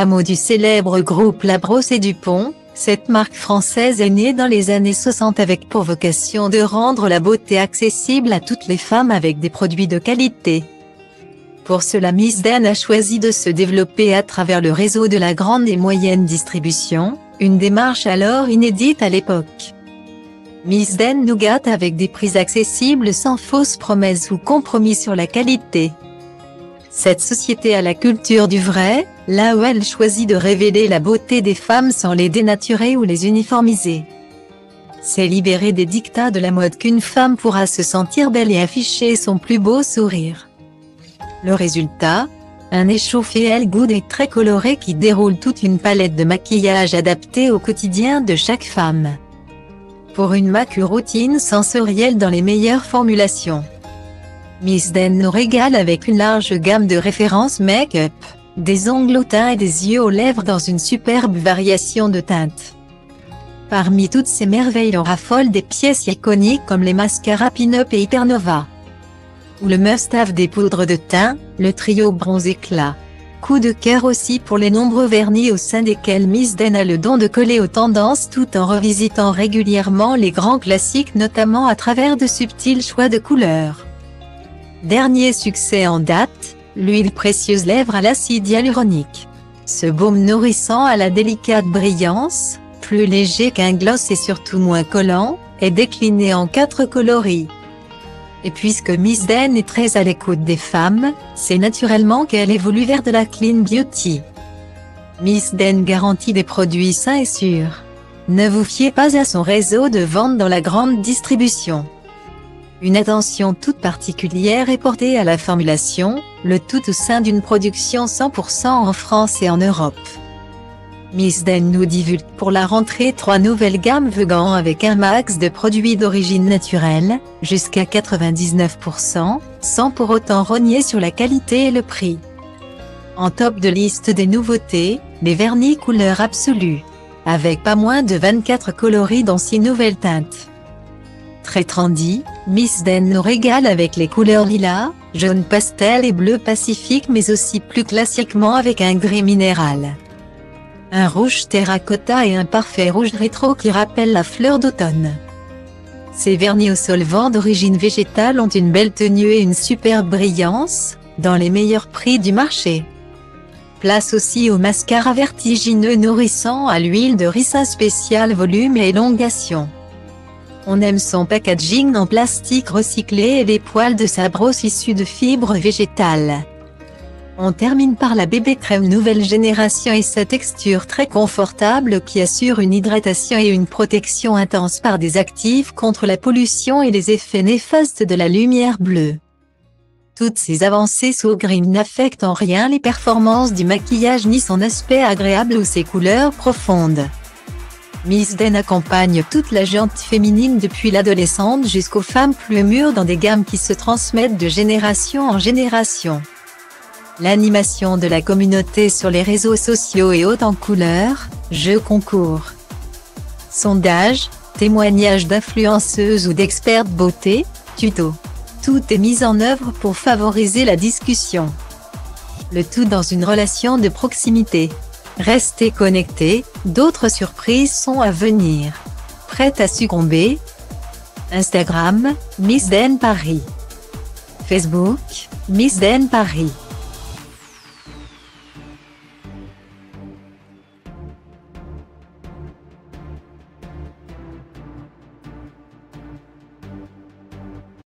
hameau du célèbre groupe Labrosse et Dupont, cette marque française est née dans les années 60 avec pour vocation de rendre la beauté accessible à toutes les femmes avec des produits de qualité. Pour cela, Miss Den a choisi de se développer à travers le réseau de la grande et moyenne distribution, une démarche alors inédite à l'époque. Miss Den nous gâte avec des prix accessibles sans fausses promesses ou compromis sur la qualité. Cette société a la culture du vrai, là où elle choisit de révéler la beauté des femmes sans les dénaturer ou les uniformiser. C'est libérer des dictats de la mode qu'une femme pourra se sentir belle et afficher son plus beau sourire. Le résultat ? Un échauffé Elle Good et très coloré qui déroule toute une palette de maquillage adaptée au quotidien de chaque femme. Pour une routine sensorielle dans les meilleures formulations. Miss Den nous régale avec une large gamme de références make-up, des ongles au teint et des yeux aux lèvres dans une superbe variation de teintes. Parmi toutes ces merveilles, on raffole des pièces iconiques comme les mascaras Pin-Up et Hypernova. Ou le must-have des poudres de teint, le trio bronze éclat. Coup de cœur aussi pour les nombreux vernis au sein desquels Miss Den a le don de coller aux tendances tout en revisitant régulièrement les grands classiques, notamment à travers de subtils choix de couleurs. Dernier succès en date, l'huile précieuse lèvres à l'acide hyaluronique. Ce baume nourrissant à la délicate brillance, plus léger qu'un gloss et surtout moins collant, est décliné en 4 coloris. Et puisque Miss Den est très à l'écoute des femmes, c'est naturellement qu'elle évolue vers de la clean beauty. Miss Den garantit des produits sains et sûrs. Ne vous fiez pas à son réseau de vente dans la grande distribution. Une attention toute particulière est portée à la formulation, le tout au sein d'une production 100% en France et en Europe. Miss Den nous divulgue pour la rentrée 3 nouvelles gammes vegan avec un max de produits d'origine naturelle, jusqu'à 99%, sans pour autant rogner sur la qualité et le prix. En top de liste des nouveautés, les vernis couleur absolue, avec pas moins de 24 coloris dans 6 nouvelles teintes. Très trendy, Miss Den nous régale avec les couleurs lilas, jaune pastel et bleu pacifique, mais aussi plus classiquement avec un gris minéral. Un rouge terracotta et un parfait rouge rétro qui rappelle la fleur d'automne. Ces vernis au solvant d'origine végétale ont une belle tenue et une superbe brillance, dans les meilleurs prix du marché. Place aussi au mascara vertigineux nourrissant à l'huile de ricin spéciale volume et élongation. On aime son packaging en plastique recyclé et les poils de sa brosse issus de fibres végétales. On termine par la bébé crème nouvelle génération et sa texture très confortable qui assure une hydratation et une protection intense par des actifs contre la pollution et les effets néfastes de la lumière bleue. Toutes ces avancées saugrines n'affectent en rien les performances du maquillage ni son aspect agréable ou ses couleurs profondes. Miss Den accompagne toute la gente féminine depuis l'adolescente jusqu'aux femmes plus mûres dans des gammes qui se transmettent de génération en génération. L'animation de la communauté sur les réseaux sociaux est haute en couleurs, jeux concours, sondages, témoignages d'influenceuses ou d'expertes beauté, tutos. Tout est mis en œuvre pour favoriser la discussion. Le tout dans une relation de proximité. Restez connectés, d'autres surprises sont à venir. Prête à succomber? Instagram, Miss Den Paris. Facebook, Miss Den Paris.